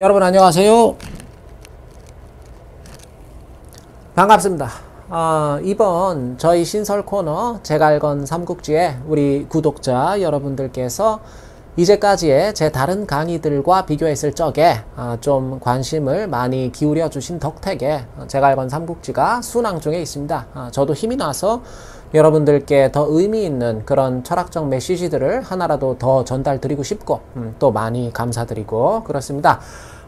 여러분 안녕하세요. 반갑습니다. 이번 저희 신설 코너 제갈건 삼국지에 우리 구독자 여러분들께서 이제까지의 제 다른 강의들과 비교했을 적에 좀 관심을 많이 기울여 주신 덕택에 제갈건 삼국지가 순항중에 있습니다. 저도 힘이 나서 여러분들께 더 의미 있는 그런 철학적 메시지들을 하나라도 더 전달 드리고 싶고 또 많이 감사드리고 그렇습니다.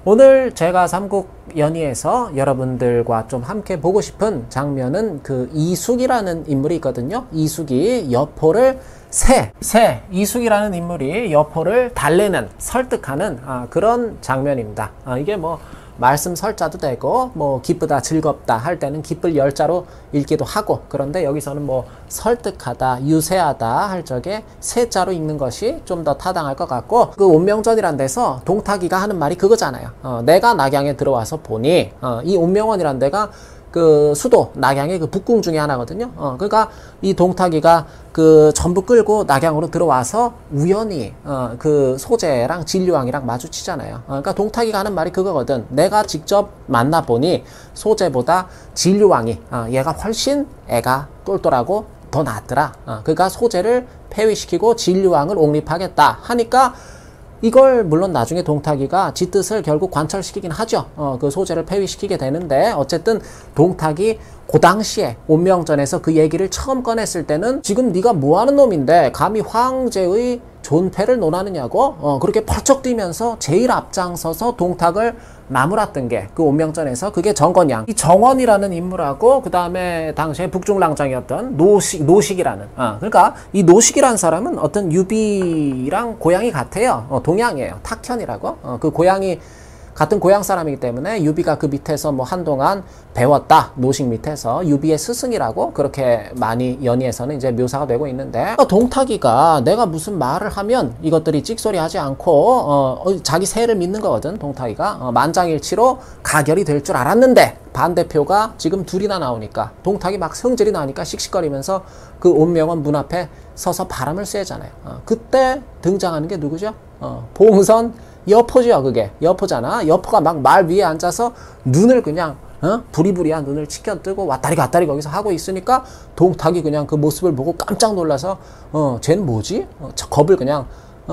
오늘 제가 삼국연의에서 여러분들과 좀 함께 보고 싶은 장면은 그 이숙이라는 인물이 있거든요. 이숙이 여포를 이숙이라는 인물이 여포를 달래는, 설득하는 그런 장면입니다. 이게 뭐 말씀 설자도 되고 뭐 기쁘다 즐겁다 할 때는 기쁠 열자로 읽기도 하고, 그런데 여기서는 뭐 설득하다 유세하다 할 적에 세자로 읽는 것이 좀 더 타당할 것 같고, 그 온명전이란 데서 동탁이가 하는 말이 그거잖아요. 내가 낙양에 들어와서 보니 이 온명원이란 데가 그 수도 낙양의 그 북궁 중에 하나거든요. 그러니까 이 동탁이가 그 전부 끌고 낙양으로 들어와서 우연히 그 소재랑 진류왕이랑 마주치잖아요. 그러니까 동탁이가 하는 말이 그거거든. 내가 직접 만나보니 소재보다 진류왕이 얘가 훨씬 애가 똘똘하고 더 낫더라. 그러니까 소재를 폐위시키고 진류왕을 옹립하겠다 하니까, 이걸 물론 나중에 동탁이가 지 뜻을 결국 관철시키긴 하죠. 그 소재를 폐위시키게 되는데, 어쨌든 동탁이 그 당시에 온명전에서 그 얘기를 처음 꺼냈을 때는 지금 네가 뭐하는 놈인데 감히 황제의 존폐를 논하느냐고 그렇게 펄쩍 뛰면서 제일 앞장서서 동탁을 나무랐던 게 그 온명전에서 그게 정건양, 이 정원이라는 인물하고 그 다음에 당시에 북중랑장이었던 노식이라는 그러니까 이 노식이라는 사람은 어떤 유비랑 고향이 같아요. 동양이에요. 탁현이라고. 그 고향이 같은 고향 사람이기 때문에 유비가 그 밑에서 뭐 한동안 배웠다. 노식 밑에서 유비의 스승이라고 그렇게 많이 연의에서는 이제 묘사가 되고 있는데, 동탁이가 내가 무슨 말을 하면 이것들이 찍소리 하지 않고 자기 새를 믿는 거거든. 동탁이가 만장일치로 가결이 될 줄 알았는데, 반대표가 지금 둘이나 나오니까 동탁이 막 성질이 나니까 씩씩거리면서 그 온명원 문 앞에 서서 바람을 쐬잖아요. 그때 등장하는 게 누구죠? 봉선 여포죠. 그게 여포잖아. 여포가 막 말 위에 앉아서 눈을 그냥 부리부리한 눈을 치켜뜨고 왔다리 갔다리 거기서 하고 있으니까 동탁이 그냥 그 모습을 보고 깜짝 놀라서 쟤는 뭐지? 겁을 그냥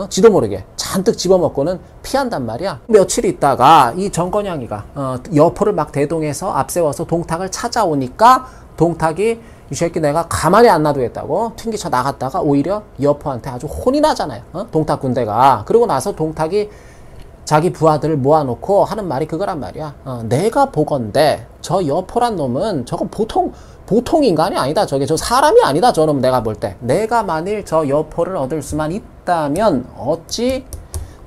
지도 모르게 잔뜩 집어먹고는 피한단 말이야. 며칠 있다가 이 정건양이가 여포를 막 대동해서 앞세워서 동탁을 찾아오니까, 동탁이 이 새끼 내가 가만히 안 놔두겠다고 튕기쳐 나갔다가 오히려 여포한테 아주 혼이 나잖아요. 동탁 군대가. 그러고 나서 동탁이 자기 부하들을 모아놓고 하는 말이 그거란 말이야. 내가 보건대 저 여포란 놈은 저거 보통 인간이 아니다. 저 사람이 아니다. 저놈 내가 볼 때. 내가 만일 저 여포를 얻을 수만 있다면 어찌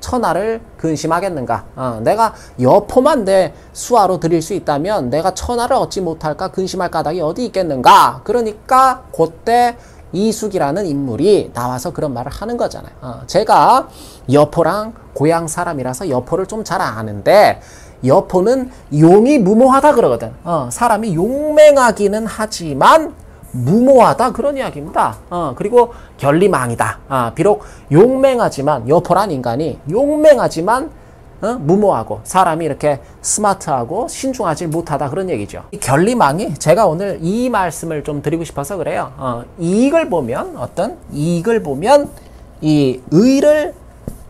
천하를 근심하겠는가. 내가 여포만 내 수하로 드릴 수 있다면 내가 천하를 얻지 못할까 근심할 까닭이 어디 있겠는가. 그러니까 그때 이숙이라는 인물이 나와서 그런 말을 하는 거잖아요. 제가 여포랑 고향 사람이라서 여포를 좀 잘 아는데, 여포는 용이 무모하다 그러거든. 사람이 용맹하기는 하지만 무모하다 그런 이야기입니다. 그리고 결리망이다. 비록 용맹하지만, 여포란 인간이 용맹하지만 무모하고 사람이 이렇게 스마트하고 신중하지 못하다 그런 얘기죠. 이 결리망이, 제가 오늘 이 말씀을 좀 드리고 싶어서 그래요. 이익을 보면 이 의를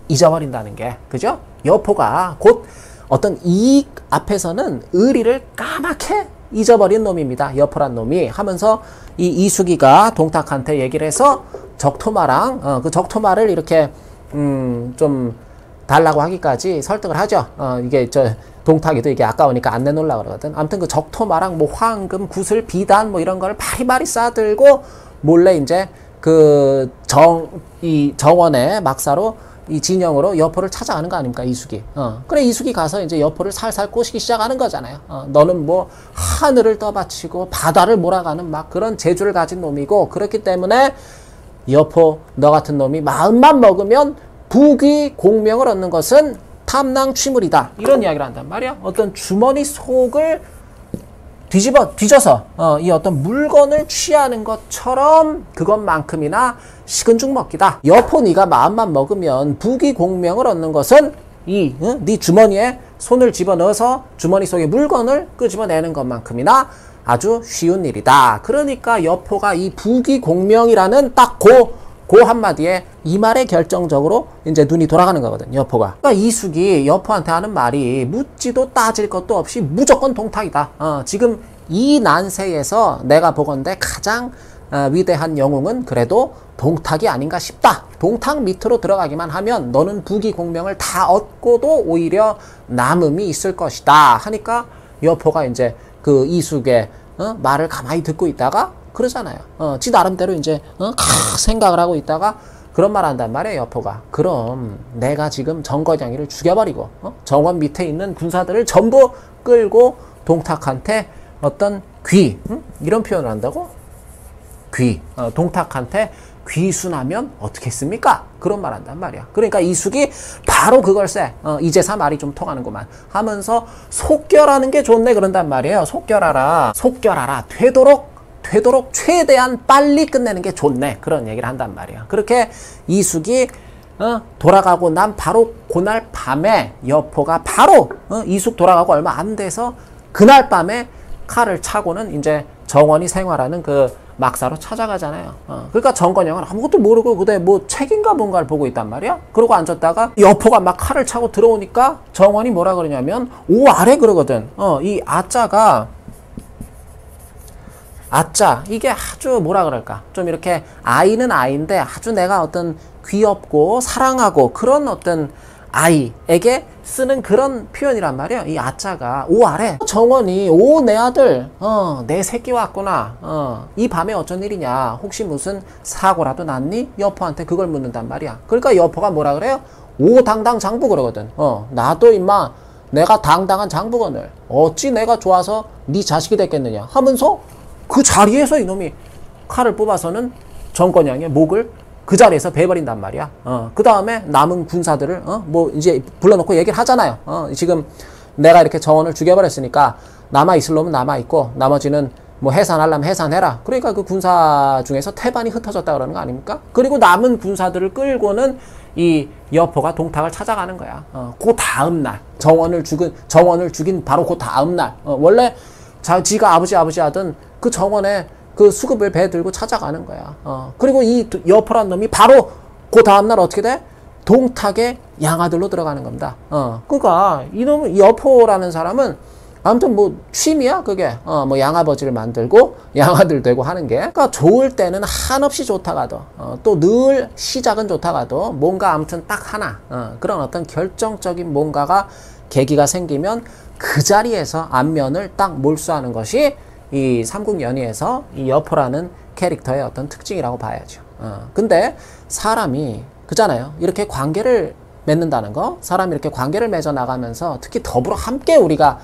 잊어버린다는 게, 그죠? 여포가 곧 어떤 이익 앞에서는 의리를 까맣게 잊어버린 놈입니다. 여포란 놈이 하면서 이 이숙이가 동탁한테 얘기를 해서 적토마랑 그 적토마를 이렇게 좀 달라고 하기까지 설득을 하죠. 이게 동탁이도 이게 아까우니까 안 내놓으려고 그러거든. 아무튼 그 적토마랑 뭐 황금, 구슬, 비단 뭐 이런 걸 바리바리 싸들고 몰래 이제 그 정원의 막사로 이 진영으로 여포를 찾아가는 거 아닙니까, 이숙이. 그래, 이숙이 가서 이제 여포를 살살 꼬시기 시작하는 거잖아요. 너는 뭐 하늘을 떠받치고 바다를 몰아가는 막 그런 재주를 가진 놈이고, 그렇기 때문에 여포 너 같은 놈이 마음만 먹으면 부귀 공명을 얻는 것은 탐낭취물이다. 이런 이야기를 한단 말이야. 어떤 주머니 속을 뒤져서 이 어떤 물건을 취하는 것처럼 그것만큼이나 식은 죽 먹기다. 여포 네가 마음만 먹으면 부귀 공명을 얻는 것은 네 주머니에 손을 집어넣어서 주머니 속에 물건을 끄집어내는 것만큼이나 아주 쉬운 일이다. 그러니까 여포가 이 부귀공명이라는 딱 그 한마디에 이 말에 결정적으로 이제 눈이 돌아가는 거거든, 여포가. 그러니까 이숙이 여포한테 하는 말이 묻지도 따질 것도 없이 무조건 동탁이다. 지금 이 난세에서 내가 보건대 가장 위대한 영웅은 그래도 동탁이 아닌가 싶다. 동탁 밑으로 들어가기만 하면 너는 부귀공명을 다 얻고도 오히려 남음이 있을 것이다. 하니까 여포가 이제 그 이숙의 말을 가만히 듣고 있다가 그러잖아요. 지 나름대로 이제 생각을 하고 있다가 그런 말 한단 말이에요, 여포가. 그럼 내가 지금 정거장이를 죽여버리고 정원 밑에 있는 군사들을 전부 끌고 동탁한테 어떤 이런 표현을 한다고? 동탁한테 귀순하면 어떻겠습니까? 그런 말 한단 말이야. 그러니까 이숙이 바로 그걸 이제사 말이 좀 통하는구만 하면서 속결하는 게 좋네 그런단 말이에요. 속결하라. 되도록 최대한 빨리 끝내는 게 좋네. 그런 얘기를 한단 말이야. 그렇게 이숙이 돌아가고 난 바로 그날 밤에 여포가 바로 이숙 돌아가고 얼마 안 돼서 그날 밤에 칼을 차고는 이제 정원이 생활하는 그 막사로 찾아가잖아요. 그러니까 정건영은 아무것도 모르고 그때 뭐 책인가 뭔가를 보고 있단 말이야. 그러고 앉았다가 여포가 막 칼을 차고 들어오니까 정원이 뭐라 그러냐면 오 아래 그러거든. 이 아짜 이게 아주 뭐라 그럴까 좀 이렇게 아이는 아이인데 아주 내가 어떤 귀엽고 사랑하고 그런 어떤 아이에게 쓰는 그런 표현이란 말이에요. 이 아짜가 오 아래 정원이 오 내 아들 내 새끼 왔구나 이 밤에 어쩐 일이냐 혹시 무슨 사고라도 났니? 여포한테 그걸 묻는단 말이야. 그러니까 여포가 뭐라 그래요? 오 당당 장부 그러거든. 나도 임마 내가 당당한 장부건을 어찌 내가 좋아서 네 자식이 됐겠느냐 하면서 그 자리에서 이놈이 칼을 뽑아서는 정건양의 목을 그 자리에서 베버린단 말이야. 그 다음에 남은 군사들을 뭐 이제 불러놓고 얘기를 하잖아요. 지금 내가 이렇게 정원을 죽여버렸으니까 남아있을 놈은 남아있고 나머지는 뭐 해산하려면 해산해라. 그러니까 그 군사 중에서 태반이 흩어졌다 그러는 거 아닙니까? 그리고 남은 군사들을 끌고는 이 여포가 동탁을 찾아가는 거야. 그 다음날 정원을 죽인 바로 그 다음날 원래 지가 아버지 하던 그 정원에 그 수급을 배 들고 찾아가는 거야. 그리고 이 여포란 놈이 바로 그 다음날 어떻게 돼? 동탁의 양아들로 들어가는 겁니다. 그러니까 이놈 여포라는 사람은 아무튼 뭐 취미야 그게. 뭐 양아버지를 만들고 양아들 되고 하는 게. 그러니까 좋을 때는 한없이 좋다가도 또 늘 시작은 좋다가도 뭔가 아무튼 딱 하나 그런 어떤 결정적인 뭔가가 계기가 생기면 그 자리에서 안면을 딱 몰수하는 것이 이 삼국연의에서 이 여포라는 캐릭터의 어떤 특징이라고 봐야죠. 근데 사람이 그잖아요. 이렇게 관계를 맺는다는 거, 사람이 이렇게 관계를 맺어 나가면서 특히 더불어 함께 우리가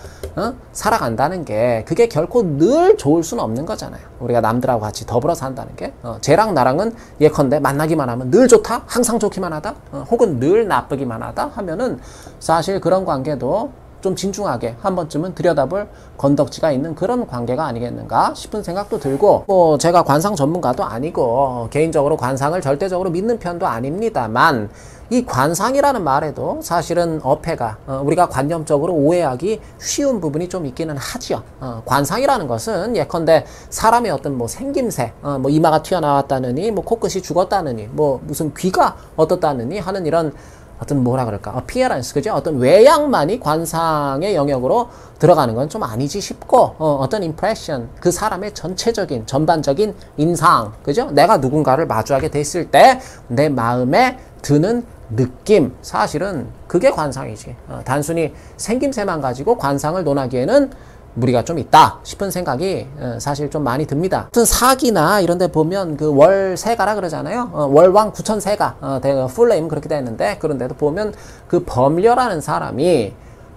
살아간다는 게 그게 결코 늘 좋을 수는 없는 거잖아요. 우리가 남들하고 같이 더불어 산다는 게 쟤랑 나랑은 예컨대 만나기만 하면 늘 좋다, 항상 좋기만 하다, 혹은 늘 나쁘기만 하다 하면은 사실 그런 관계도 좀 진중하게 한 번쯤은 들여다볼 건덕지가 있는 그런 관계가 아니겠는가 싶은 생각도 들고, 뭐 제가 관상 전문가도 아니고 개인적으로 관상을 절대적으로 믿는 편도 아닙니다만 이 관상이라는 말에도 사실은 어폐가 우리가 관념적으로 오해하기 쉬운 부분이 좀 있기는 하지요. 관상이라는 것은 예컨대 사람의 어떤 뭐 생김새, 뭐 이마가 튀어나왔다느니 뭐 코끝이 죽었다느니 뭐 무슨 귀가 어떻다느니 하는 이런 어떤 뭐라 그럴까 appearance, 그죠? 어떤 외양만이 관상의 영역으로 들어가는 건 좀 아니지 싶고, 어떤 impression, 그 사람의 전체적인 전반적인 인상, 그죠? 내가 누군가를 마주하게 됐을 때 내 마음에 드는 느낌, 사실은 그게 관상이지. 단순히 생김새만 가지고 관상을 논하기에는 무리가 좀 있다 싶은 생각이 사실 좀 많이 듭니다. 아무튼 사기나 이런 데 보면 그 월세가라 그러잖아요. 월왕 구천세가 풀네임 그렇게 되어 있는데, 그런 데도 보면 그 범려라는 사람이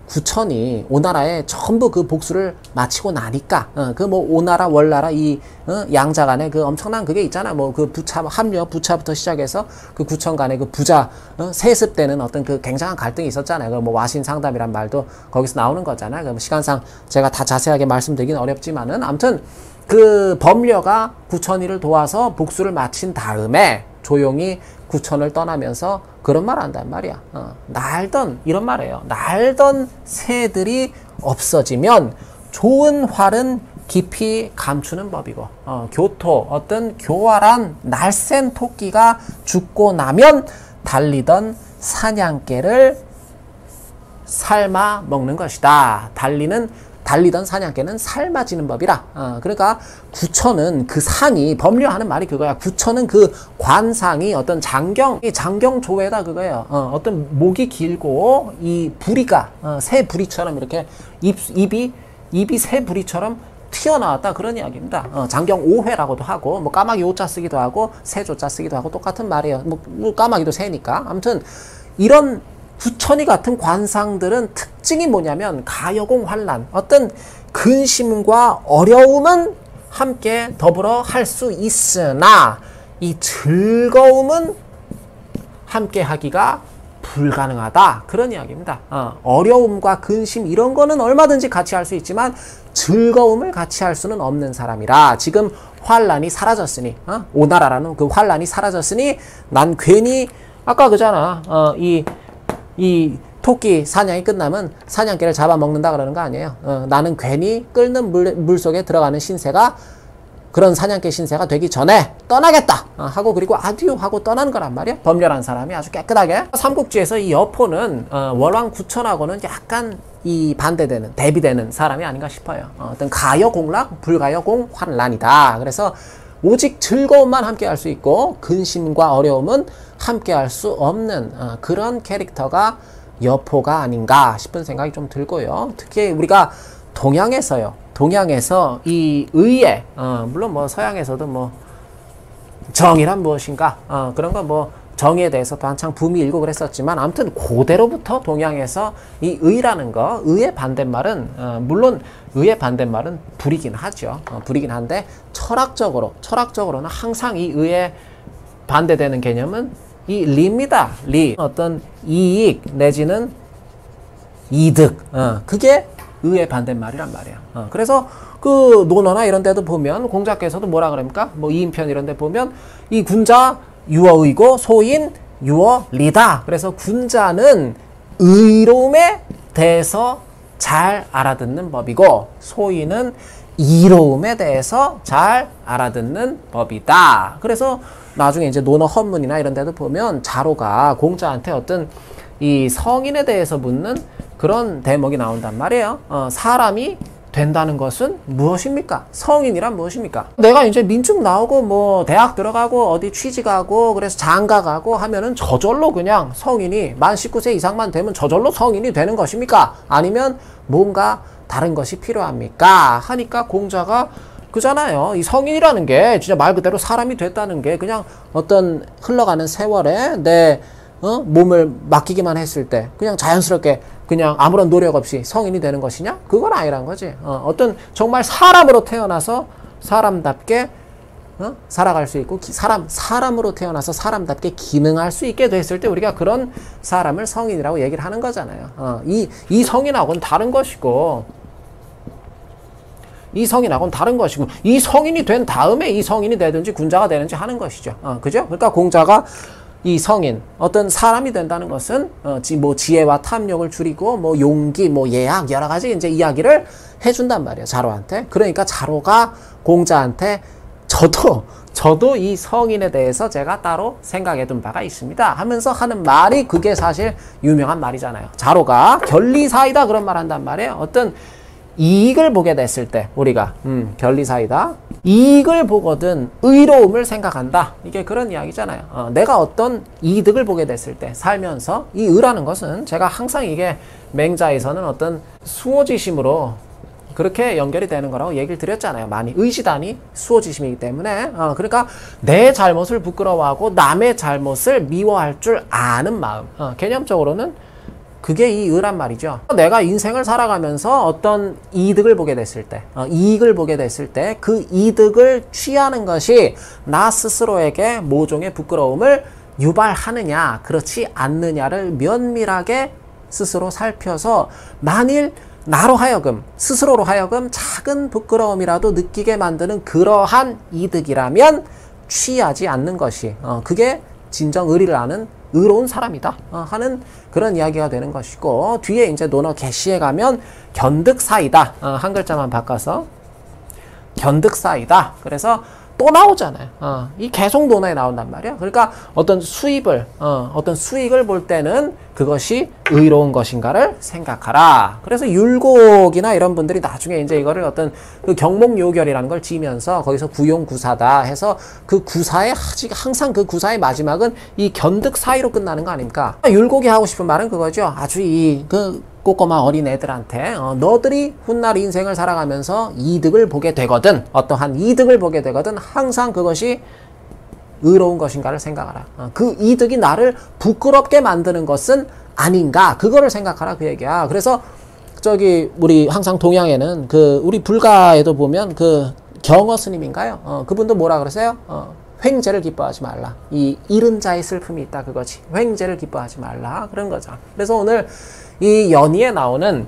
구천이 오나라에 전부 그 복수를 마치고 나니까 그 뭐 오나라 월나라 이 양자 간에 그 엄청난 그게 있잖아. 뭐 그 부차 합려 부차부터 시작해서 그 구천 간에 그 부자 세습되는 어떤 그 굉장한 갈등이 있었잖아요. 그 뭐 와신 상담이란 말도 거기서 나오는 거잖아요. 그 시간상 제가 다 자세하게 말씀드리긴 어렵지만은 아무튼 그 범려가 구천이를 도와서 복수를 마친 다음에 조용히 구천을 떠나면서 그런 말 한단 말이야. 날던 이런 말이에요. 날던 새들이 없어지면 좋은 활은 깊이 감추는 법이고 교토 어떤 교활한 날쌘 토끼가 죽고 나면 달리던 사냥개를 삶아 먹는 것이다. 달리던 사냥개는 삶아지는 법이라. 그러니까 구천은 그 상이 법률하는 말이 그거야. 구천은 그 관상이 어떤 장경조회다 그거예요. 어떤 목이 길고 이 부리가 새 부리처럼 이렇게 입이 새 부리처럼 튀어나왔다 그런 이야기입니다. 장경오회라고도 하고 뭐 까마귀 오자 쓰기도 하고 새조자 쓰기도 하고 똑같은 말이에요. 뭐 까마귀도 새니까. 아무튼 이런 구천이 같은 관상들은 특징이 뭐냐면 가여공 환란 어떤 근심과 어려움은 함께 더불어 할 수 있으나 이 즐거움은 함께 하기가 불가능하다 그런 이야기입니다. 어려움과 근심 이런 거는 얼마든지 같이 할 수 있지만 즐거움을 같이 할 수는 없는 사람이라 지금 환란이 사라졌으니 오나라라는 그 환란이 사라졌으니 난 괜히 아까 그잖아 이 토끼 사냥이 끝나면 사냥개를 잡아먹는다 그러는 거 아니에요. 나는 괜히 끓는 물 속에 들어가는 신세가 그런 사냥개 신세가 되기 전에 떠나겠다 하고 그리고 아듀 하고 떠난 거란 말이야. 법렬한 사람이 아주 깨끗하게. 삼국지에서 이 여포는 월왕 구천하고는 약간 이 반대되는 대비되는 사람이 아닌가 싶어요. 어떤 가여공락 불가여공 환란이다. 그래서 오직 즐거움만 함께 할 수 있고 근심과 어려움은 함께 할 수 없는 그런 캐릭터가 여포가 아닌가 싶은 생각이 좀 들고요. 특히 우리가 동양에서 이 의에 물론 뭐 서양에서도 뭐 정의란 무엇인가 그런 거 뭐 정의에 대해서도 한창 붐이 일고 그랬었지만 아무튼 고대로부터 동양에서 이 의라는 거 의의 반대말은 물론 의의 반대말은 불이긴 하죠. 불이긴 한데 철학적으로는 항상 이 의에 반대되는 개념은 이 리입니다. 리 어떤 이익 내지는 이득 그게 의의 반대말이란 말이야. 그래서 그 논어나 이런 데도 보면 공자께서도 뭐라 그럽니까? 뭐 이인편 이런 데 보면 이 군자 유어의고 소인 유어리다. 그래서 군자는 의로움에 대해서 잘 알아듣는 법이고 소인은 이로움에 대해서 잘 알아듣는 법이다. 그래서 나중에 이제 논어 헌문이나 이런 데도 보면 자로가 공자한테 어떤 이 성인에 대해서 묻는 그런 대목이 나온단 말이에요. 사람이 된다는 것은 무엇입니까? 성인이란 무엇입니까? 내가 이제 민중 나오고 뭐 대학 들어가고 어디 취직하고 그래서 장가 가고 하면은 저절로 그냥 성인이 만 19세 이상만 되면 저절로 성인이 되는 것입니까? 아니면 뭔가 다른 것이 필요합니까? 하니까 공자가 그잖아요. 이 성인이라는 게 진짜 말 그대로 사람이 됐다는 게 그냥 어떤 흘러가는 세월에 내 몸을 맡기기만 했을 때 그냥 자연스럽게 그냥 아무런 노력 없이 성인이 되는 것이냐? 그건 아니란 거지. 어떤 정말 사람으로 태어나서 사람답게 살아갈 수 있고 사람으로 태어나서 사람답게 기능할 수 있게 됐을 때 우리가 그런 사람을 성인이라고 얘기를 하는 거잖아요. 이 성인하고는 다른 것이고 이 성인이 된 다음에 이 성인이 되든지 군자가 되는지 하는 것이죠. 그죠? 그러니까 공자가 이 성인, 어떤 사람이 된다는 것은, 뭐 지혜와 탐욕을 줄이고, 뭐 용기, 뭐 예약, 여러 가지 이제 이야기를 해준단 말이에요. 자로한테. 그러니까 자로가 공자한테 저도 이 성인에 대해서 제가 따로 생각해 둔 바가 있습니다. 하면서 하는 말이 그게 사실 유명한 말이잖아요. 자로가 결리사이다 그런 말 한단 말이에요. 어떤 이익을 보게 됐을 때 우리가 결리사이다. 이익을 보거든 의로움을 생각한다. 이게 그런 이야기잖아요. 내가 어떤 이득을 보게 됐을 때 살면서 이 의라는 것은 제가 항상 이게 맹자에서는 어떤 수호지심으로 그렇게 연결이 되는 거라고 얘기를 드렸잖아요. 많이 의지단이 수호지심이기 때문에 그러니까 내 잘못을 부끄러워하고 남의 잘못을 미워할 줄 아는 마음. 개념적으로는 그게 이 의란 말이죠. 내가 인생을 살아가면서 어떤 이득을 보게 됐을 때, 이익을 보게 됐을 때 그 이득을 취하는 것이 나 스스로에게 모종의 부끄러움을 유발하느냐, 그렇지 않느냐를 면밀하게 스스로 살펴서 만일 나로 하여금, 스스로로 하여금 작은 부끄러움이라도 느끼게 만드는 그러한 이득이라면 취하지 않는 것이, 그게 진정 의리를 아는 의로운 사람이다 하는 그런 이야기가 되는 것이고, 뒤에 이제 논어 개시에 가면 견득사이다, 한 글자만 바꿔서 견득사이다. 그래서 또 나오잖아요. 이 계속 논어에 나온단 말이야. 그러니까 어떤 수익을 볼 때는 그것이 의로운 것인가를 생각하라. 그래서 율곡이나 이런 분들이 나중에 이제 이거를 어떤 그 경목요결이라는 걸 지으면서 거기서 구용구사다 해서 그 구사의 항상 그 구사의 마지막은 이 견득사이로 끝나는 거 아닙니까? 율곡이 하고 싶은 말은 그거죠. 아주 꼬꼬마 어린 애들한테 너들이 훗날 인생을 살아가면서 이득을 보게 되거든, 어떠한 이득을 보게 되거든 항상 그것이 의로운 것인가를 생각하라. 그 이득이 나를 부끄럽게 만드는 것은 아닌가, 그거를 생각하라, 그 얘기야. 그래서 우리 항상 동양에는 우리 불가에도 보면 경어 스님인가요? 그분도 뭐라 그러세요? 횡재를 기뻐하지 말라. 이 잃은 자의 슬픔이 있다, 그거지. 횡재를 기뻐하지 말라, 그런 거죠. 그래서 오늘 이 연의에 나오는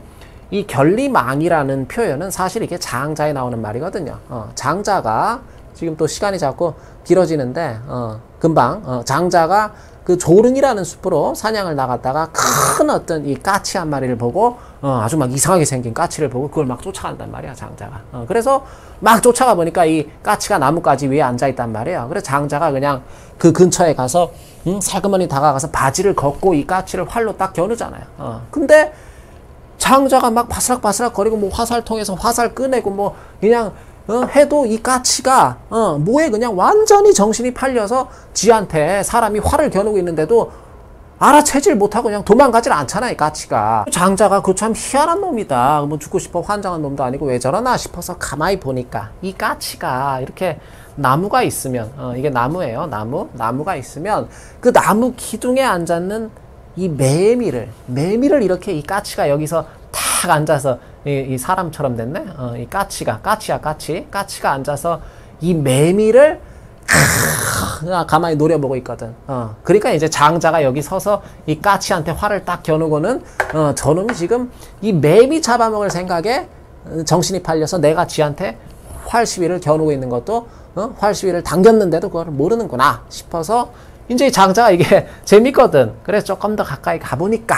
이 결리망이라는 표현은 사실 이게 장자에 나오는 말이거든요. 장자가 지금 또 시간이 자꾸 길어지는데 금방 장자가 그 조릉이라는 숲으로 사냥을 나갔다가 큰 어떤 이 까치 한 마리를 보고 아주 막 이상하게 생긴 까치를 보고 그걸 막 쫓아간단 말이야, 장자가. 그래서 막 쫓아가 보니까 이 까치가 나뭇가지 위에 앉아있단 말이에요. 그래서 장자가 그냥 그 근처에 가서 살그머니 다가가서 바지를 걷고 이 까치를 활로 딱 겨누잖아요. 근데 장자가 막 바스락바스락 거리고 뭐 화살통에서 화살 꺼내고 뭐 그냥 해도 이 까치가 뭐에 그냥 완전히 정신이 팔려서 지한테 사람이 활을 겨누고 있는데도 알아채질 못하고 그냥 도망가질 않잖아, 이 까치가. 장자가 그 참 희한한 놈이다, 뭐 죽고 싶어 환장한 놈도 아니고 왜 저러나 싶어서 가만히 보니까 이 까치가 이렇게 나무가 있으면 이게 나무예요, 나무가 있으면 그 나무 기둥에 앉았는 이 매미를 이렇게 이 까치가 여기서 탁 앉아서 이 사람처럼 됐네. 이 까치가 앉아서 이 매미를 가만히 노려보고 있거든. 그러니까 이제 장자가 여기 서서 이 까치한테 활을 딱 겨누고는 저놈이 지금 이 매미 잡아먹을 생각에 정신이 팔려서 내가 지한테 활 시위를 겨누고 있는 것도 활 시위를 당겼는데도 그걸 모르는구나 싶어서 이제 이 장자가 이게 재밌거든. 그래서 조금 더 가까이 가보니까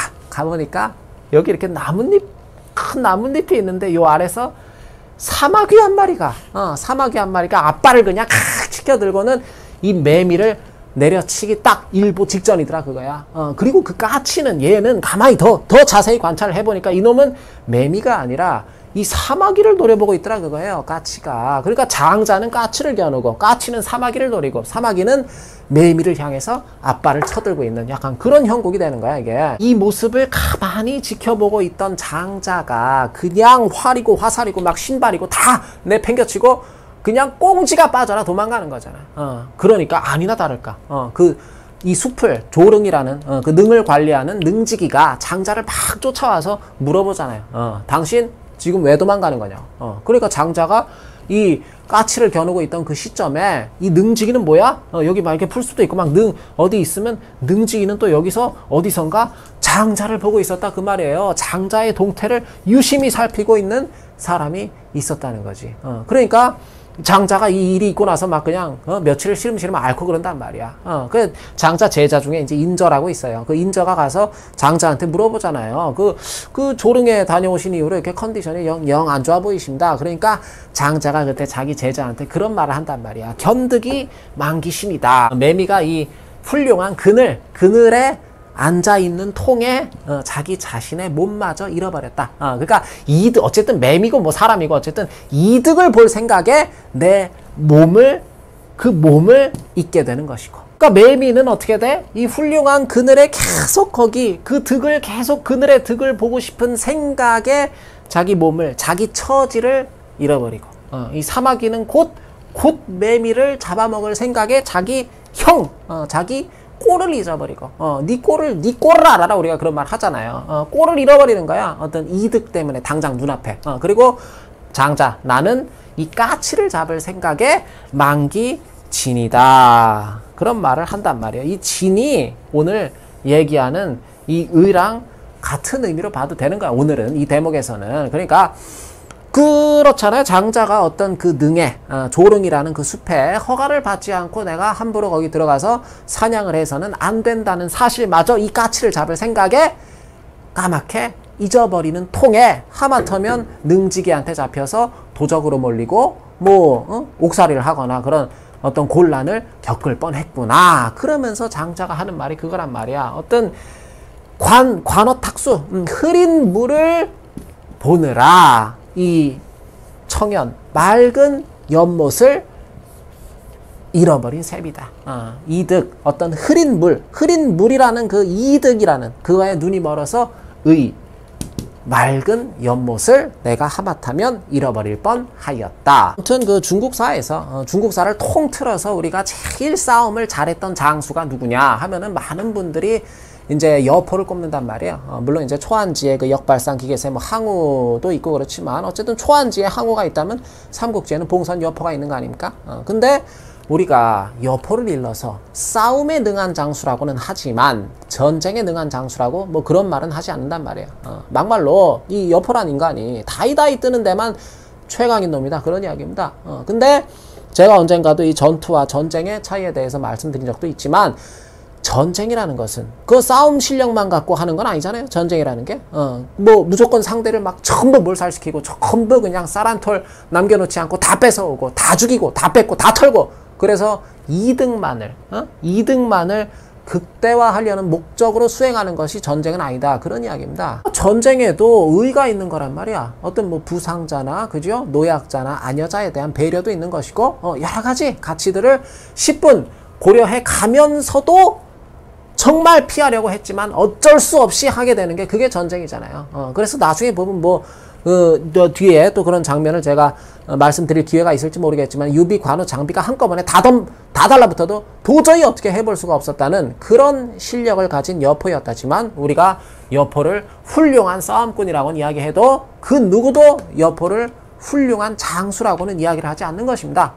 여기 이렇게 큰 나뭇잎이 있는데 요 아래서 사마귀 한 마리가 앞발을 그냥 치켜들고는 이 매미를 내려치기 딱 일보 직전이더라, 그거야. 그리고 그 까치는 얘는 가만히 더 자세히 관찰을 해보니까 이놈은 매미가 아니라 이 사마귀를 노려보고 있더라, 그거예요, 까치가. 그러니까 장자는 까치를 겨누고 까치는 사마귀를 노리고 사마귀는 매미를 향해서 앞발을 쳐들고 있는 약간 그런 형국이 되는 거야, 이게. 이 모습을 가만히 지켜보고 있던 장자가 그냥 활이고 화살이고 막 신발이고 다 내팽겨치고 그냥 꽁지가 빠져라 도망가는 거잖아. 그러니까 아니나 다를까 이 숲을 조릉이라는 그 능을 관리하는 능지기가 장자를 막 쫓아와서 물어보잖아요. 당신 지금 왜 도망가는 거냐. 그러니까 장자가 이 까치를 겨누고 있던 그 시점에 이 능지기는 뭐야? 여기 막 이렇게 풀 수도 있고 막 어디 있으면 능지기는 또 여기서 어디선가 장자를 보고 있었다, 그 말이에요. 장자의 동태를 유심히 살피고 있는 사람이 있었다는 거지. 그러니까 장자가 이 일이 있고 나서 막 그냥 며칠을 시름시름 앓고 그런단 말이야. 그 장자 제자 중에 이제 인저라고 있어요. 그 인저가 가서 장자한테 물어보잖아요. 그 조릉에 다녀오신 이후로 이렇게 컨디션이 영 안 좋아 보이십니다. 그러니까 장자가 그때 자기 제자한테 그런 말을 한단 말이야. 견득이 만기심이다. 매미가 이 훌륭한 그늘에 앉아있는 통에 자기 자신의 몸마저 잃어버렸다. 그러니까 어쨌든 매미고 뭐 사람이고 어쨌든 이득을 볼 생각에 그 몸을 잊게 되는 것이고. 그러니까 매미는 어떻게 돼? 이 훌륭한 그늘에 계속 그늘의 득을 보고 싶은 생각에 자기 몸을, 자기 처지를 잃어버리고, 이 사마귀는 곧 매미를 잡아먹을 생각에 자기 자기 꼴을 잊어버리고, 네 꼴을 알아라, 우리가 그런 말 하잖아요. 꼴을 잃어버리는 거야. 어떤 이득 때문에 당장 눈앞에. 그리고 장자, 나는 이 까치를 잡을 생각에 만기진이다, 그런 말을 한단 말이에요. 이 진이 오늘 얘기하는 이 의랑 같은 의미로 봐도 되는 거야, 오늘은 이 대목에서는. 그러니까 그렇잖아요. 장자가 어떤 그 능에, 조릉이라는 그 숲에 허가를 받지 않고 내가 함부로 거기 들어가서 사냥을 해서는 안 된다는 사실마저 이 까치를 잡을 생각에 까맣게 잊어버리는 통에 하마터면 능지기한테 잡혀서 도적으로 몰리고 옥살이를 하거나 그런 어떤 곤란을 겪을 뻔했구나. 그러면서 장자가 하는 말이 그거란 말이야. 어떤 관어탁수, 흐린 물을 보느라 이 청년, 맑은 연못을 잃어버린 셈이다. 이득, 어떤 흐린 물이라는 그 이득이라는 그거에 눈이 멀어서 맑은 연못을 내가 하마터면 잃어버릴 뻔하였다. 아무튼 그 중국사에서 중국사를 통틀어서 우리가 제일 싸움을 잘했던 장수가 누구냐 하면은 많은 분들이 이제 여포를 꼽는단 말이에요. 물론 이제 초안지에 그 역발상 기계세 항우도 있고 그렇지만 어쨌든 초안지에 항우가 있다면 삼국지에는 봉선 여포가 있는 거 아닙니까? 근데 우리가 여포를 일러서 싸움에 능한 장수라고는 하지만 전쟁에 능한 장수라고 뭐 그런 말은 하지 않는단 말이에요. 막말로 이 여포란 인간이 다이다이 뜨는 데만 최강인 놈이다. 그런 이야기입니다. 근데 제가 언젠가도 이 전투와 전쟁의 차이에 대해서 말씀드린 적도 있지만 전쟁이라는 것은 그 싸움 실력만 갖고 하는 건 아니잖아요. 전쟁이라는 게. 뭐 무조건 상대를 막 전부 몰살시키고 전부 그냥 쌀 한 톨 남겨놓지 않고 다 뺏어오고 다 죽이고 다 뺏고 다 털고 그래서 이득만을 극대화하려는 목적으로 수행하는 것이 전쟁은 아니다. 그런 이야기입니다. 전쟁에도 의가 있는 거란 말이야. 어떤 뭐 부상자나 그죠? 노약자나 아녀자에 대한 배려도 있는 것이고 여러 가지 가치들을 10분 고려해 가면서도 정말 피하려고 했지만 어쩔 수 없이 하게 되는 게 그게 전쟁이잖아요. 그래서 나중에 보면 뒤에 또 그런 장면을 제가 말씀드릴 기회가 있을지 모르겠지만 유비, 관우, 장비가 한꺼번에 다 달라붙어도 도저히 어떻게 해볼 수가 없었다는 그런 실력을 가진 여포였다지만 우리가 여포를 훌륭한 싸움꾼이라고는 이야기해도 그 누구도 여포를 훌륭한 장수라고는 이야기를 하지 않는 것입니다.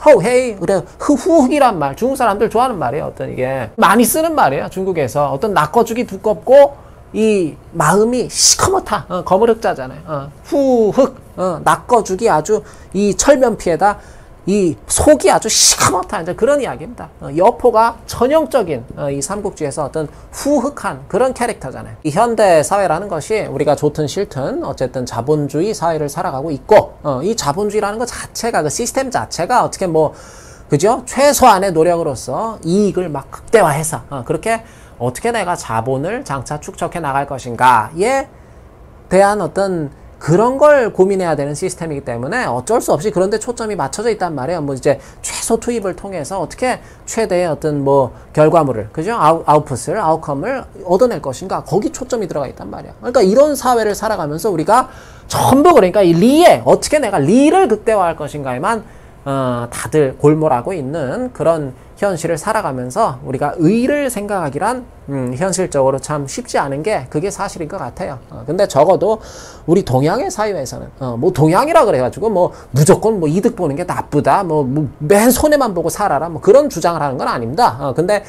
허헤이, 그래, 흐후흑이란 말, 중국 사람들 좋아하는 말이에요. 어떤 이게 많이 쓰는 말이에요. 중국에서 어떤 낚어죽이 두껍고 이 마음이 시커멓다. 거무륵자잖아요. 후흑, 낚어죽이 아주 이 철면피에다 이 속이 아주 시커멓다. 이제 그런 이야기입니다. 여포가 전형적인 이 삼국지에서 어떤 후흑한 그런 캐릭터잖아요. 이 현대 사회라는 것이 우리가 좋든 싫든 어쨌든 자본주의 사회를 살아가고 있고, 이 자본주의라는 것 자체가 그 시스템 자체가 어떻게 그죠? 최소한의 노력으로서 이익을 막 극대화해서 그렇게 어떻게 내가 자본을 장차 축적해 나갈 것인가에 대한 어떤 그런 걸 고민해야 되는 시스템이기 때문에 어쩔 수 없이 그런 데 초점이 맞춰져 있단 말이에요. 이제 최소 투입을 통해서 어떻게 최대의 어떤 결과물을, 그죠? 아웃컴을 얻어낼 것인가. 거기 초점이 들어가 있단 말이야. 그러니까 이런 사회를 살아가면서 우리가 전부 그러니까 이 리에 어떻게 내가 리를 극대화할 것인가에만 다들 골몰하고 있는 그런 현실을 살아가면서 우리가 의를 생각하기란 현실적으로 참 쉽지 않은 게 그게 사실인 것 같아요. 근데 적어도 우리 동양의 사회에서는 동양이라 그래가지고 무조건 이득 보는 게 나쁘다, 맨 손해만 보고 살아라, 그런 주장을 하는 건 아닙니다. 근데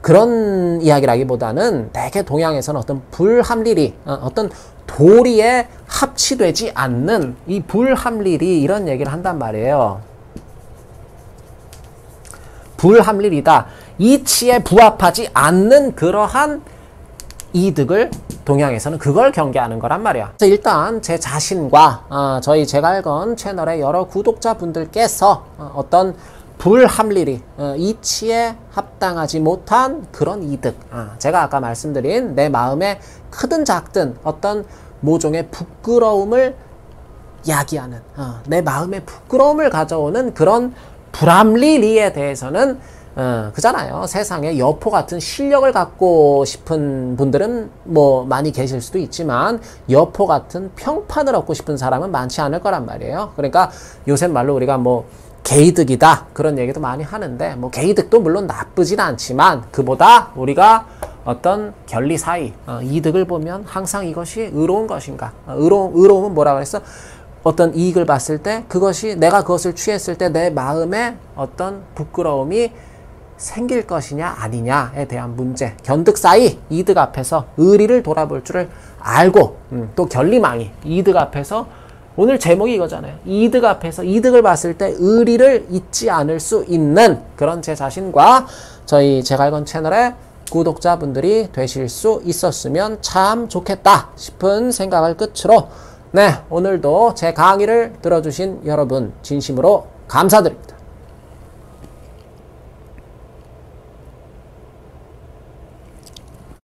그런 이야기라기보다는 대개 동양에서는 어떤 불합리리, 어떤 도리에 합치되지 않는 이 불합리리 이런 얘기를 한단 말이에요. 불합리리다. 이치에 부합하지 않는 그러한 이득을 동양에서는 그걸 경계하는 거란 말이야. 그래서 일단 제 자신과 저희 제갈건 채널의 여러 구독자분들께서 어떤 불합리리, 이치에 합당하지 못한 그런 이득, 제가 아까 말씀드린 내 마음에 크든 작든 어떤 모종의 부끄러움을 야기하는, 내 마음에 부끄러움을 가져오는 그런 불합리리에 대해서는 그잖아요. 세상에 여포 같은 실력을 갖고 싶은 분들은 많이 계실 수도 있지만 여포 같은 평판을 얻고 싶은 사람은 많지 않을 거란 말이에요. 그러니까 요새 말로 우리가 개이득이다 그런 얘기도 많이 하는데 개이득도 물론 나쁘진 않지만 그보다 우리가 어떤 결리 사이 이득을 보면 항상 이것이 의로운 것인가. 의로움은 뭐라 그랬어? 어떤 이익을 봤을 때 그것이 내가 그것을 취했을 때 내 마음에 어떤 부끄러움이 생길 것이냐 아니냐에 대한 문제, 견득 사이 이득 앞에서 의리를 돌아볼 줄을 알고 또 결리망이 이득 앞에서 오늘 제목이 이거잖아요. 이득 앞에서 이득을 봤을 때 의리를 잊지 않을 수 있는 그런 제 자신과 저희 제갈건 채널의 구독자분들이 되실 수 있었으면 참 좋겠다 싶은 생각을 끝으로 네, 오늘도 제 강의를 들어주신 여러분 진심으로 감사드립니다.